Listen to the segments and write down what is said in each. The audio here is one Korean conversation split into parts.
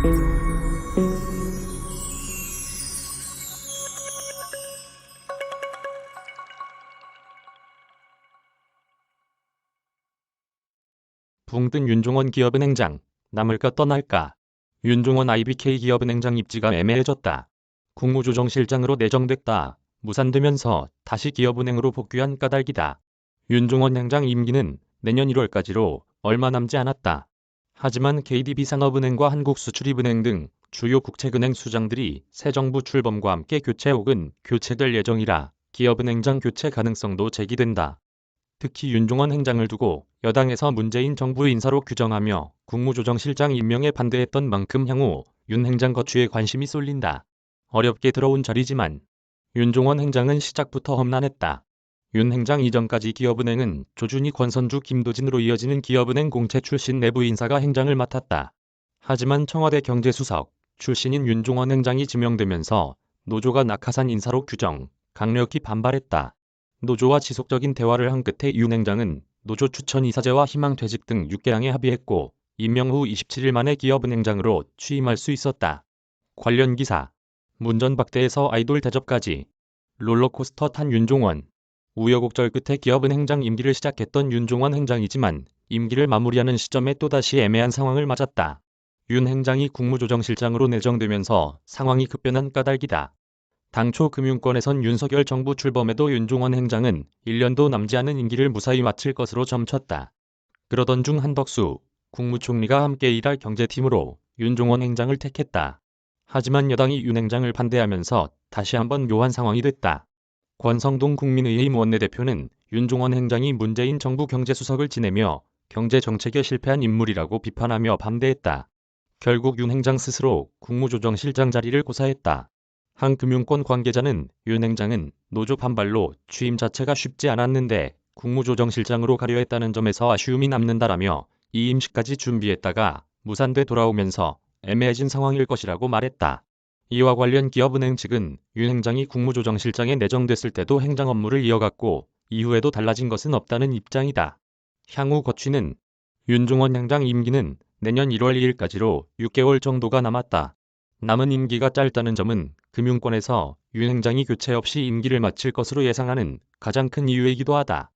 붕 뜬 윤종원 기업은행장, 남을까 떠날까. 윤종원 IBK 기업은행장 입지가 애매해졌다. 국무조정실장으로 내정됐다. 무산되면서 다시 기업은행으로 복귀한 까닭이다. 윤종원 행장 임기는 내년 1월까지로 얼마 남지 않았다. 하지만 KDB산업은행과 한국수출입은행 등 주요 국책은행 수장들이 새 정부 출범과 함께 교체 혹은 교체될 예정이라 기업은행장 교체 가능성도 제기된다. 특히 윤종원 행장을 두고 여당에서 문재인 정부 인사로 규정하며 국무조정실장 임명에 반대했던 만큼 향후 윤 행장 거취에 관심이 쏠린다. 어렵게 들어온 자리지만 윤종원 행장은 시작부터 험난했다. 윤 행장 이전까지 기업은행은 조준희, 권선주, 김도진으로 이어지는 기업은행 공채 출신 내부 인사가 행장을 맡았다. 하지만 청와대 경제수석 출신인 윤종원 행장이 지명되면서 노조가 낙하산 인사로 규정, 강력히 반발했다. 노조와 지속적인 대화를 한 끝에 윤 행장은 노조 추천 이사제와 희망퇴직 등 6개항에 합의했고 임명 후 27일 만에 기업은행장으로 취임할 수 있었다. 관련 기사 문전박대에서 아이돌 대접까지 롤러코스터 탄 윤종원. 우여곡절 끝에 기업은행장 임기를 시작했던 윤종원 행장이지만 임기를 마무리하는 시점에 또다시 애매한 상황을 맞았다. 윤 행장이 국무조정실장으로 내정되면서 상황이 급변한 까닭이다. 당초 금융권에선 윤석열 정부 출범에도 윤종원 행장은 1년도 남지 않은 임기를 무사히 마칠 것으로 점쳤다. 그러던 중 한덕수 국무총리가 함께 일할 경제팀으로 윤종원 행장을 택했다. 하지만 여당이 윤 행장을 반대하면서 다시 한번 묘한 상황이 됐다. 권성동 국민의힘 원내대표는 윤종원 행장이 문재인 정부 경제수석을 지내며 경제정책에 실패한 인물이라고 비판하며 반대했다. 결국 윤 행장 스스로 국무조정실장 자리를 고사했다. 한 금융권 관계자는 윤 행장은 노조 반발로 취임 자체가 쉽지 않았는데 국무조정실장으로 가려 했다는 점에서 아쉬움이 남는다라며 이 임시까지 준비했다가 무산돼 돌아오면서 애매해진 상황일 것이라고 말했다. 이와 관련 기업은행 측은 윤 행장이 국무조정실장에 내정됐을 때도 행장 업무를 이어갔고 이후에도 달라진 것은 없다는 입장이다. 향후 거취는 윤종원 행장 임기는 내년 1월 2일까지로 6개월 정도가 남았다. 남은 임기가 짧다는 점은 금융권에서 윤 행장이 교체 없이 임기를 마칠 것으로 예상하는 가장 큰 이유이기도 하다.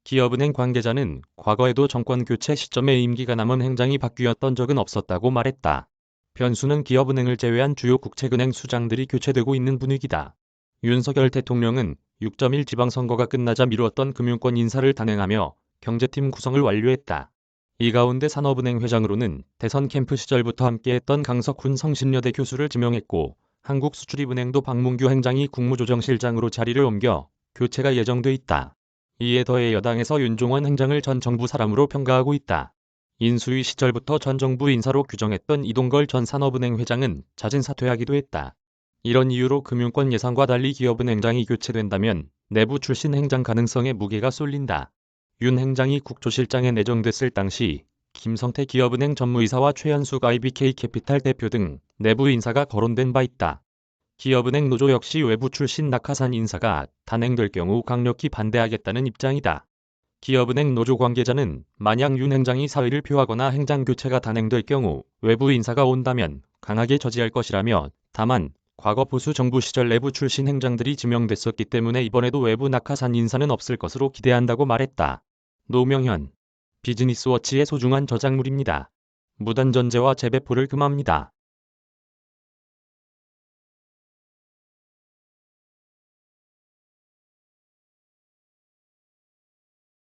기업은행 관계자는 과거에도 정권 교체 시점에 임기가 남은 행장이 바뀌었던 적은 없었다고 말했다. 변수는 기업은행을 제외한 주요 국책은행 수장들이 교체되고 있는 분위기다. 윤석열 대통령은 6.1 지방선거가 끝나자 미루었던 금융권 인사를 단행하며 경제팀 구성을 완료했다. 이 가운데 산업은행 회장으로는 대선 캠프 시절부터 함께했던 강석훈 성신여대 교수를 지명했고 한국수출입은행도 박문규 행장이 국무조정실장으로 자리를 옮겨 교체가 예정돼 있다. 이에 더해 여당에서 윤종원 행장을 전 정부 사람으로 평가하고 있다. 인수위 시절부터 전 정부 인사로 규정했던 이동걸 전 산업은행 회장은 잦은 사퇴하기도 했다. 이런 이유로 금융권 예상과 달리 기업은행장이 교체된다면 내부 출신 행장 가능성에 무게가 쏠린다. 윤 행장이 국조실장에 내정됐을 당시 김성태 기업은행 전무이사와 최현숙 IBK캐피탈 대표 등 내부 인사가 거론된 바 있다. 기업은행 노조 역시 외부 출신 낙하산 인사가 단행될 경우 강력히 반대하겠다는 입장이다. 기업은행 노조 관계자는 만약 윤 행장이 사의를 표하거나 행장 교체가 단행될 경우 외부 인사가 온다면 강하게 저지할 것이라며 다만 과거 보수 정부 시절 내부 출신 행장들이 지명됐었기 때문에 이번에도 외부 낙하산 인사는 없을 것으로 기대한다고 말했다. 노명현 비즈니스워치의 소중한 저작물입니다. 무단전제와 재배포를 금합니다.